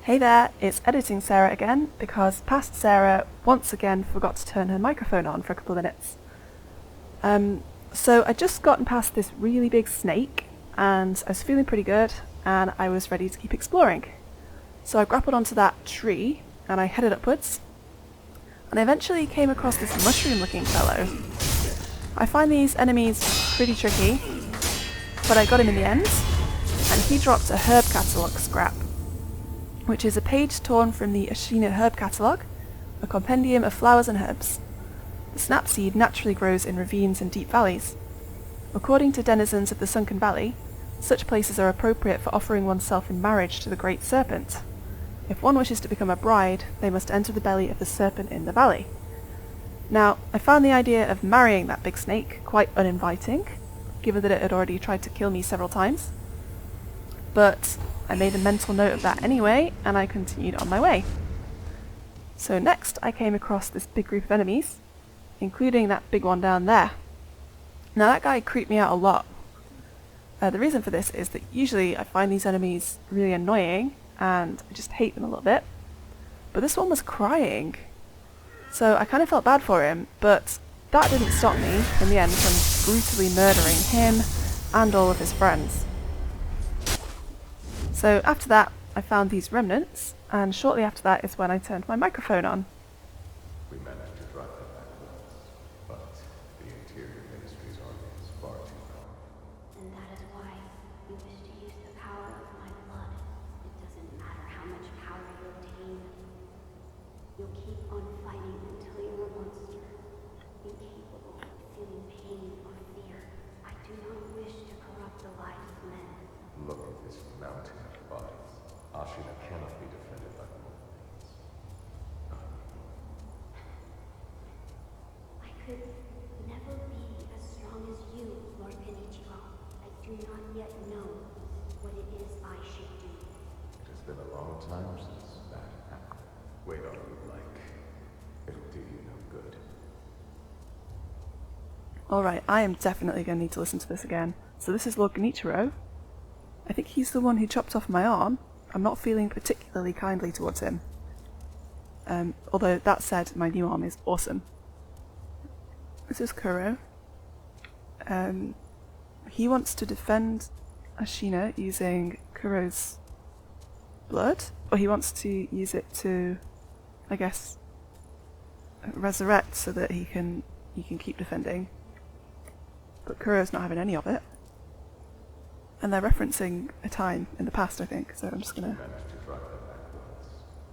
Hey there, it's Editing Sarah again, because past Sarah once again forgot to turn her microphone on for a couple of minutes. So I'd just gotten past this really big snake, and I was feeling pretty good, and I was ready to keep exploring. So I grappled onto that tree, and I headed upwards, and I eventually came across this mushroom-looking fellow. I find these enemies pretty tricky, but I got him in the end, and he dropped a herb catalogue scrap, which is a page torn from the Ashina herb catalogue, a compendium of flowers and herbs. The snapseed naturally grows in ravines and deep valleys. According to denizens of the Sunken Valley, such places are appropriate for offering oneself in marriage to the Great Serpent. If one wishes to become a bride, they must enter the belly of the serpent in the valley. Now, I found the idea of marrying that big snake quite uninviting, given that it had already tried to kill me several times. But I made a mental note of that anyway, and I continued on my way. So next I came across this big group of enemies, including that big one down there. Now that guy creeped me out a lot. The reason for this is that usually I find these enemies really annoying, and I just hate them a little bit. But this one was crying, so I kind of felt bad for him, but that didn't stop me in the end from brutally murdering him and all of his friends. So after that, I found these remnants, and shortly after that is when I turned my microphone on. We managed to drive them back once, but the Interior Ministry's army is far too powerful. And that is why you wish to use the power of my blood. It doesn't matter how much power you obtain. You'll keep on fighting until you're a monster, incapable of feeling pain or fear. I do not wish to corrupt the lives of men. Look at this mountain of bodies. Ashina cannot be defended by the Wolverines. I could never be as strong as you, Lord Kenichiro. I do not yet know what it is I should do. It has been a long time since that happened. Wait all you like. It'll do you no good. Alright, I am definitely going to need to listen to this again. So this is Lord Genichiro. I think he's the one who chopped off my arm. I'm not feeling particularly kindly towards him. Although, that said, my new arm is awesome. This is Kuro. He wants to defend Ashina using Kuro's blood, or he wants to use it to, I guess, resurrect so that he can keep defending. But Kuro's not having any of it. And they're referencing a time in the past, I think, so I'm just gonna... We managed to drive them back once,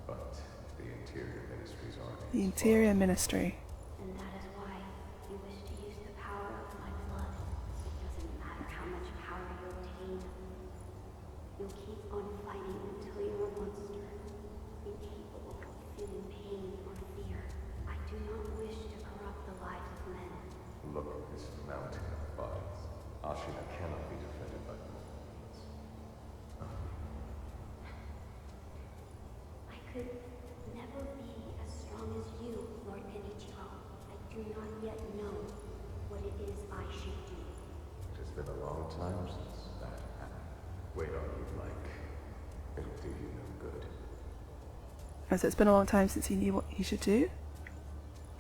but the Interior Ministry's army... The Interior Ministry. And that is why you wish to use the power of my blood. It doesn't matter how much power you obtain. You'll keep on fighting until you're a monster, incapable of feeling pain or fear. I do not wish to corrupt the lives of men. Look at this mountain of bodies. Ashina cannot be defended by the Wolverines. I could never be as strong as you, Lord Kenichiro. I do not yet know what it is I should do. It has been a long time since that happened. Wait all you like. It'll do you no good. Oh, so it's been a long time since he knew what he should do?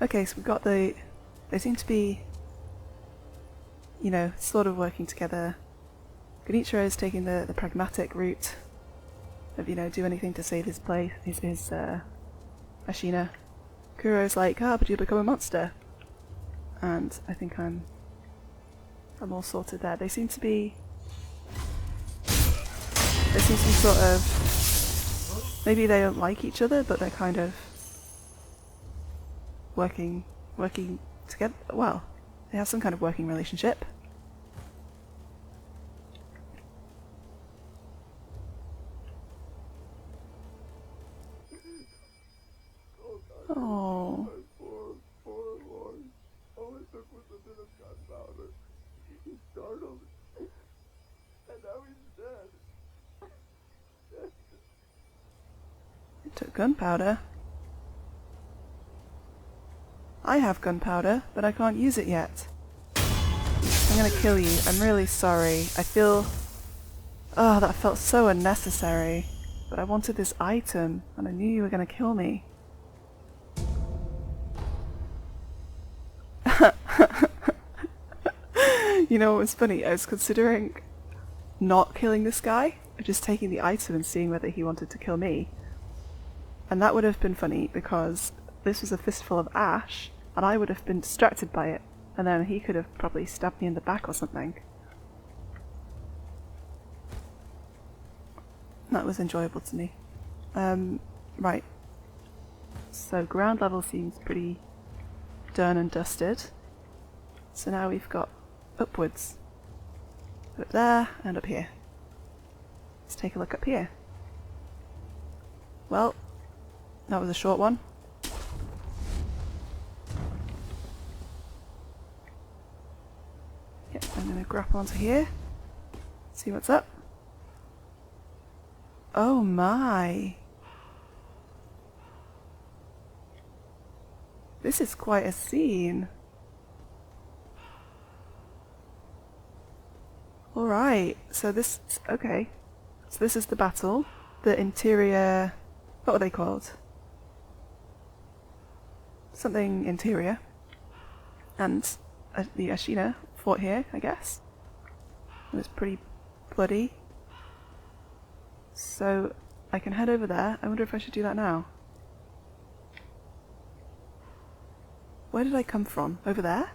Okay, so we've got the... They seem to be, you know, sort of working together. Genichiro is taking the pragmatic route of, you know, do anything to save his place, his Ashina. Kuro's like, but you'll become a monster. And I think I'm all sorted there. They seem to be... There seems to be sort of... Maybe they don't like each other, but they're kind of working together. Well, they have some kind of working relationship. Oh. All it took was a bit of gunpowder. He startled, and now he's dead. It took gunpowder. I have gunpowder, but I can't use it yet. I'm gonna kill you. I'm really sorry. I feel... Oh, that felt so unnecessary. But I wanted this item, and I knew you were going to kill me. You know what was funny? I was considering not killing this guy, or just taking the item and seeing whether he wanted to kill me. And that would have been funny because this was a fistful of ash, and I would have been distracted by it, and then he could have probably stabbed me in the back or something. That was enjoyable to me. Right. So ground level seems pretty done and dusted. So now we've got upwards. Up there and up here. Let's take a look up here. Well, that was a short one. Yep, I'm going to grapple onto here. See what's up. Oh my! This is quite a scene. Alright, so this... okay. So this is the battle. The interior... what were they called? Something interior. And the Ashina fought here, I guess. It was pretty bloody. So I can head over there. I wonder if I should do that now. Where did I come from? Over there?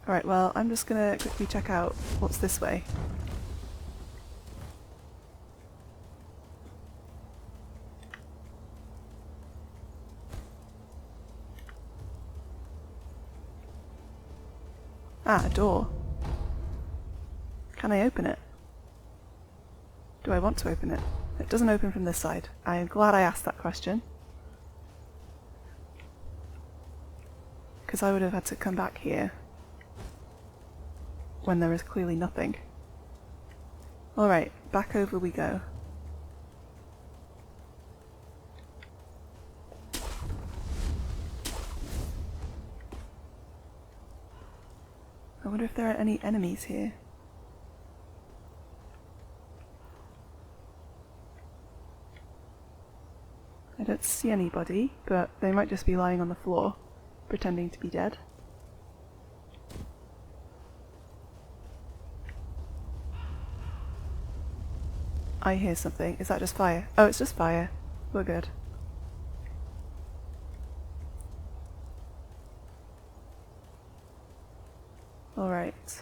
Alright, well, I'm just gonna quickly check out what's this way. Ah, a door. Can I open it? Do I want to open it? It doesn't open from this side. I am glad I asked that question. Because I would have had to come back here when there is clearly nothing. Alright, back over we go. I wonder if there are any enemies here. I don't see anybody, but they might just be lying on the floor, pretending to be dead. I hear something. Is that just fire? Oh, it's just fire. We're good. Alright.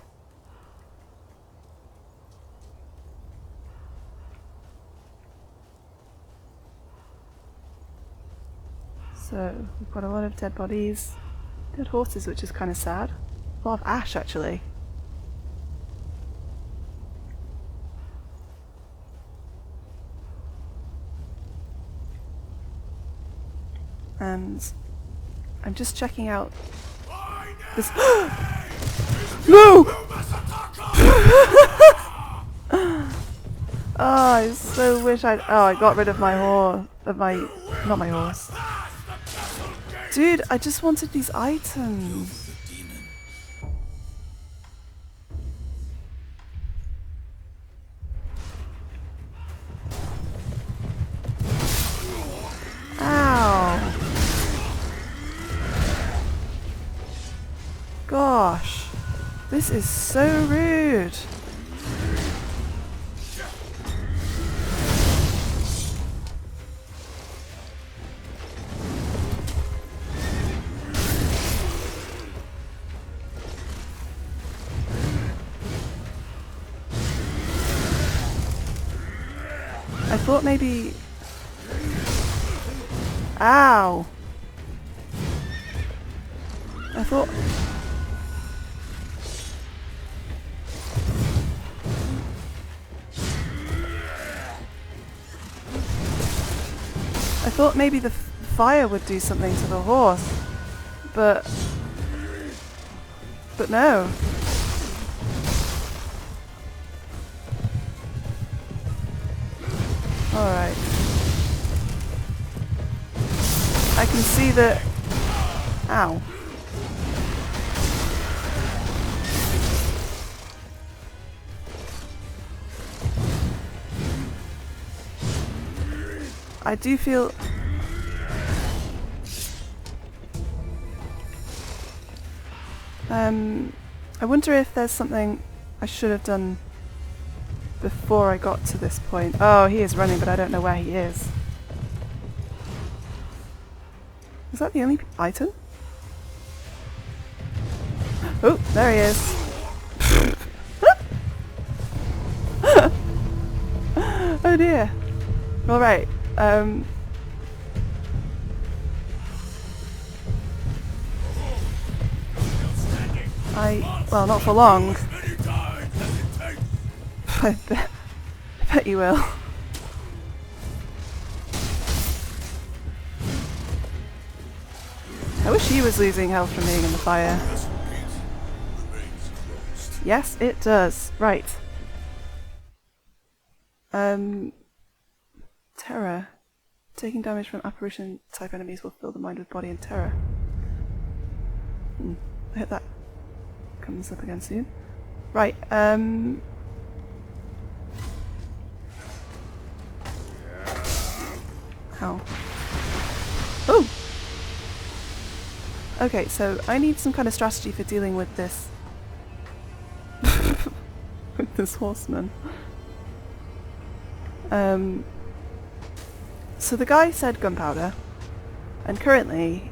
So, we've got a lot of dead bodies. Dead horses, which is kind of sad. A lot of ash, actually. And I'm just checking out this. No! Oh, I so wish I'd. Oh, I got rid of my horse. Not my horse. Dude, I just wanted these items. Ow. Gosh. This is so rude. I thought maybe... Ow! I thought... I thought maybe the fire would do something to the horse, but no. Alright. I can see that... Ow. I do feel... I wonder if there's something I should have done before I got to this point. Oh, he is running, but I don't know where he is. Is that the only item? Oh, there he is. Oh dear. Alright, well, not for long. I bet you will. I wish he was losing health from being in the fire. Yes, it does. Right. Terror. Taking damage from apparition type enemies will fill the mind with body and terror. I hope that comes up again soon. Right, How? Oh! Okay, so I need some kind of strategy for dealing with this... with this horseman. So the guy said gunpowder, and currently...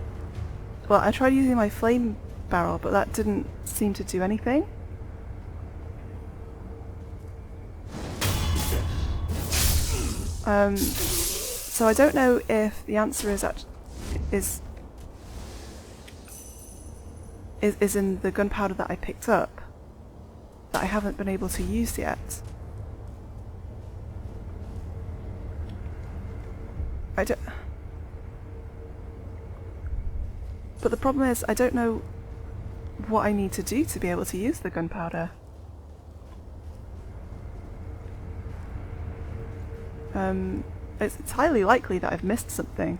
Well, I tried using my flame barrel, but that didn't seem to do anything. So I don't know if the answer is in the gunpowder that I picked up that I haven't been able to use yet. I don't... But the problem is, I don't know what I need to do to be able to use the gunpowder. It's highly likely that I've missed something.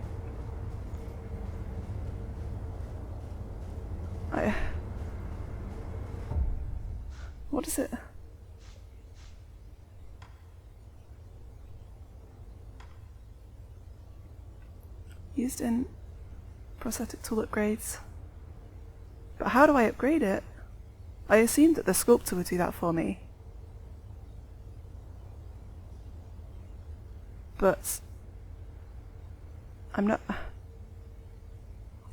What is it? Used in prosthetic tool upgrades. But how do I upgrade it? I assumed that the sculptor would do that for me. But I'm not...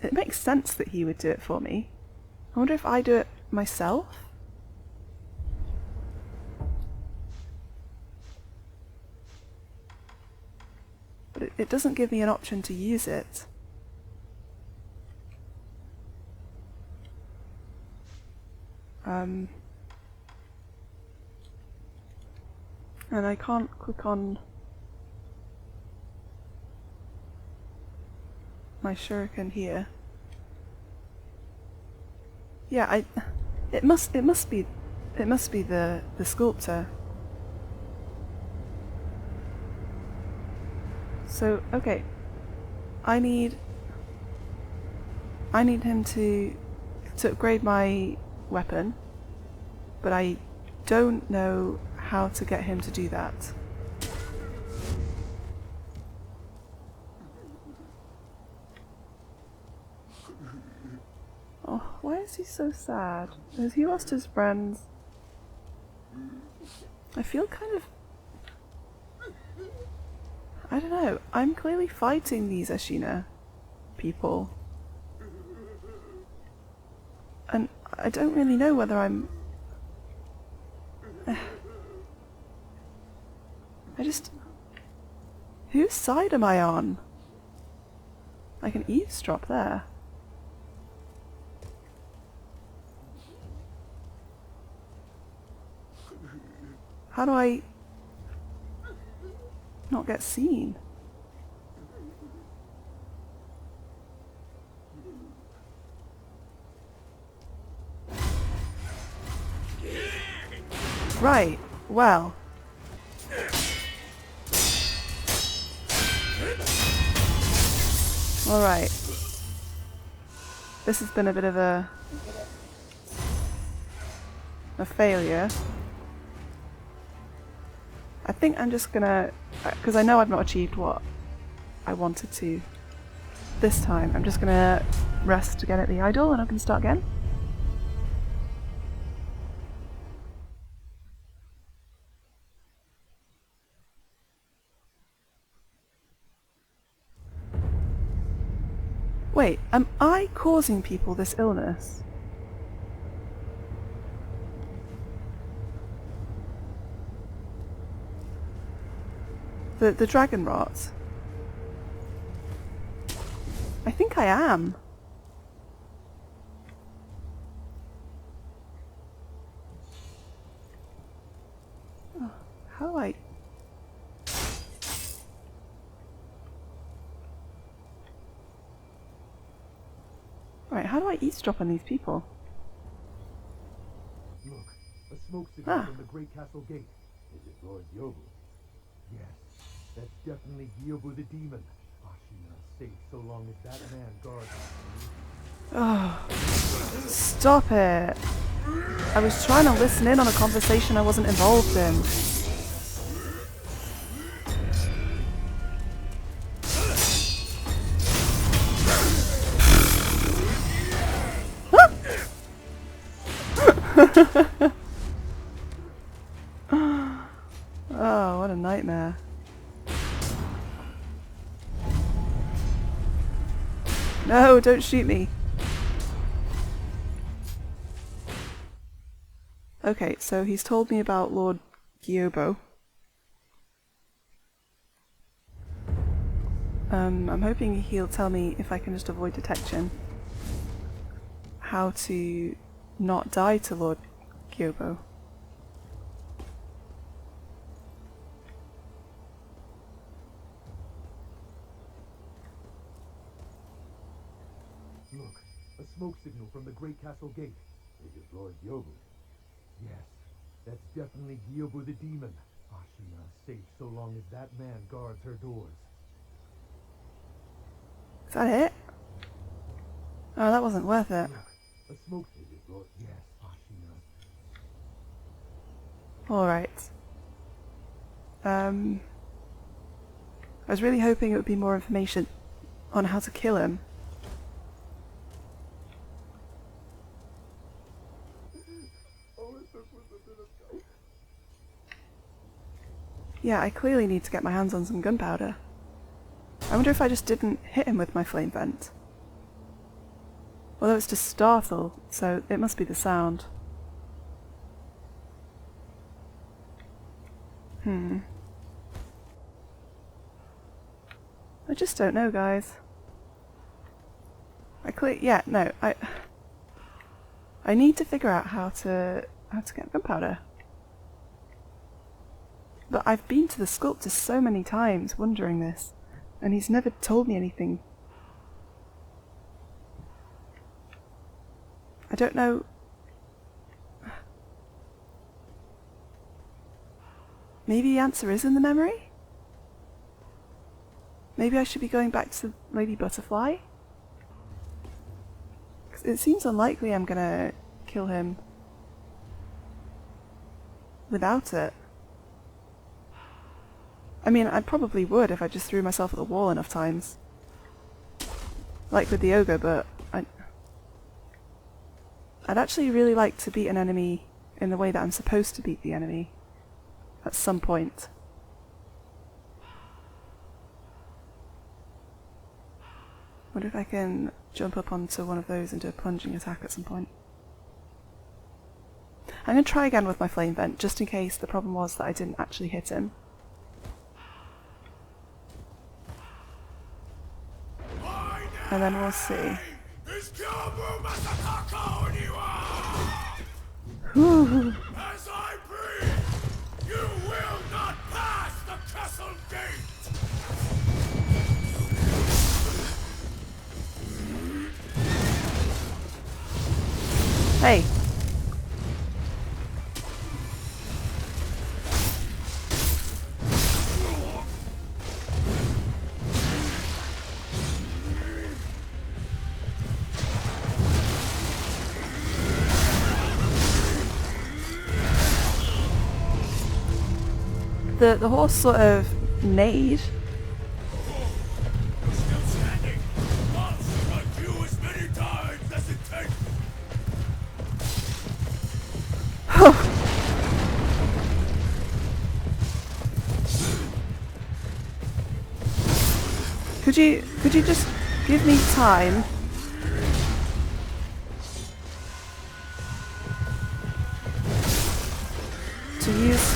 It makes sense that he would do it for me. I wonder if I do it myself? But it doesn't give me an option to use it. And I can't click on my shuriken here. Yeah, it must be the sculptor. So, okay. I need him to upgrade my weapon, but I don't know how to get him to do that. Oh, why is he so sad? Has he lost his friends? I feel kind of... I don't know, I'm clearly fighting these Ashina people. And I don't really know whether I'm... I just... Whose side am I on? I can eavesdrop there. How do I not get seen? Right, well. Alright. This has been a bit of a failure. I think I'm just gonna... because I know I've not achieved what I wanted to this time. I'm just gonna rest again at the idol and I can start again. Wait, am I causing people this illness? The dragon rot? I think I am. Oh, how do I... Right, how do I eavesdrop on these people? Look, a smoke signal Ah. from the Great Castle Gate. Is it Lord Gyobu? Yes, that's definitely Gyobu the demon. Ashina's safe so long as that man guards her. Oh, stop it! I was trying to listen in on a conversation I wasn't involved in. Oh, what a nightmare. No, don't shoot me. Okay, so he's told me about Lord Gyobu. I'm hoping he'll tell me if I can just avoid detection. How to not die to Lord Gyobu. Look, a smoke signal from the Great Castle Gate. Is it Lord Gyobu? Yes, that's definitely Gyobu the demon. Ashina's safe so long as that man guards her doors. Is that it? Oh, that wasn't worth it. Look, a smoke signal, Lord. Yes, Ashina. Alright. I was really hoping it would be more information on how to kill him. Yeah, I clearly need to get my hands on some gunpowder. I wonder if I just didn't hit him with my flame vent. Although it's to startle, so it must be the sound. I just don't know, guys. I need to figure out how to get gunpowder. But I've been to the sculptor so many times wondering this, and he's never told me anything. I don't know. Maybe the answer is in the memory? Maybe I should be going back to Lady Butterfly? 'Cause it seems unlikely I'm gonna kill him without it. I mean, I probably would if I just threw myself at the wall enough times. Like with the ogre, but I'd actually really like to beat an enemy in the way that I'm supposed to beat the enemy. At some point. Wonder if I can jump up onto one of those and do a plunging attack at some point. I'm going to try again with my flame vent, just in case the problem was that I didn't actually hit him. And then we'll see. Whew. As I breathe, you will not pass the castle gate! Hey! The horse sort of neighed Oh! Could you just give me time? To use...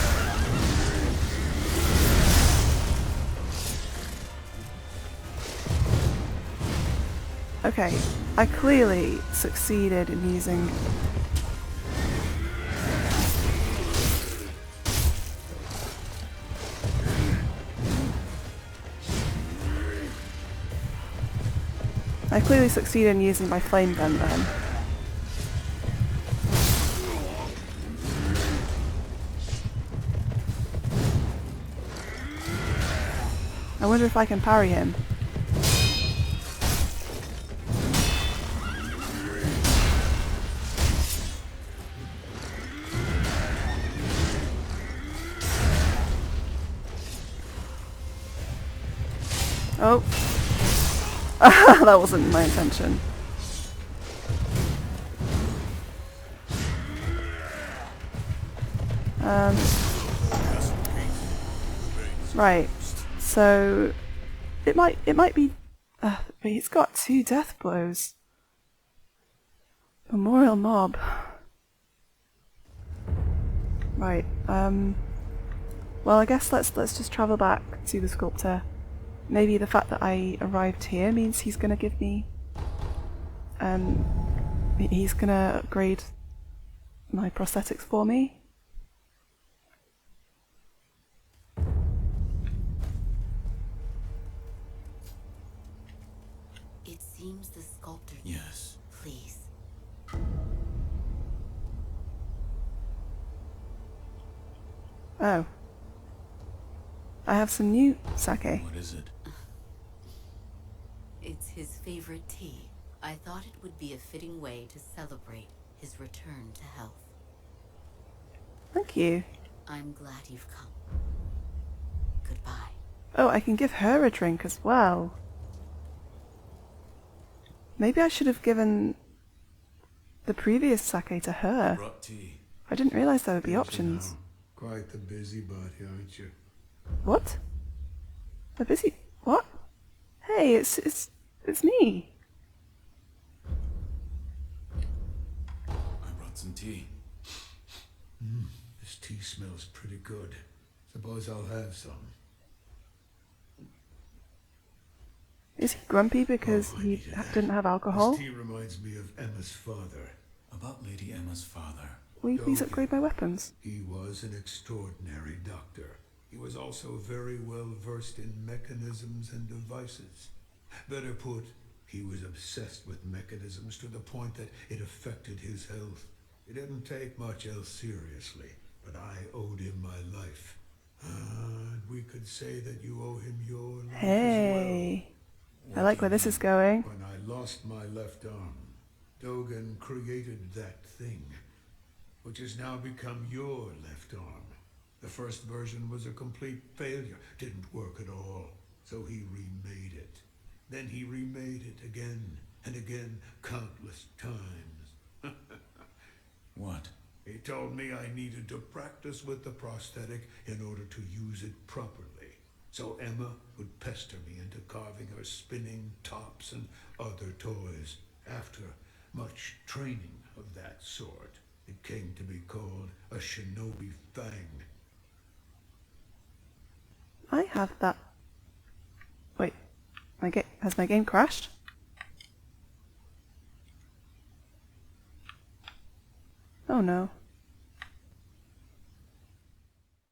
Okay, I clearly succeeded in using... I clearly succeeded in using my flame gun then. I wonder if I can parry him. Oh. That wasn't my intention. Right. So it might be but he's got 2 death blows. Memorial mob. Right. Well, I guess let's just travel back to the sculptor. Maybe the fact that I arrived here means he's gonna give me he's gonna upgrade my prosthetics for me. It seems the sculptor... Yes. Please. Oh. I have some new sake. What is it? It's his favorite tea. I thought it would be a fitting way to celebrate his return to health. Thank you. I'm glad you've come. Goodbye. Oh, I can give her a drink as well. Maybe I should have given the previous sake to her. Brought tea. I didn't realise there would be options. Now, quite the busybody, aren't you? What? A busy... What? Hey, it's me. I brought some tea. This tea smells pretty good. Suppose I'll have some. Is he grumpy because Oh, I he needed that. didn't have alcohol? This tea reminds me of Emma's father. About Lady Emma's father. Will you please Gyobu. upgrade my weapons? He was an extraordinary doctor. He was also very well versed in mechanisms and devices. Better put, he was obsessed with mechanisms to the point that it affected his health. He didn't take much else seriously, but I owed him my life. And we could say that you owe him your life Hey. as I like where this is going. well. When I lost my left arm, Dogen created that thing, which has now become your left arm. The first version was a complete failure, didn't work at all, so he remade it. Then he remade it again and again, countless times. What? He told me I needed to practice with the prosthetic in order to use it properly. So Emma would pester me into carving her spinning tops and other toys. After much training of that sort, it came to be called a shinobi fang. I have that... Wait, has my game crashed? Oh no.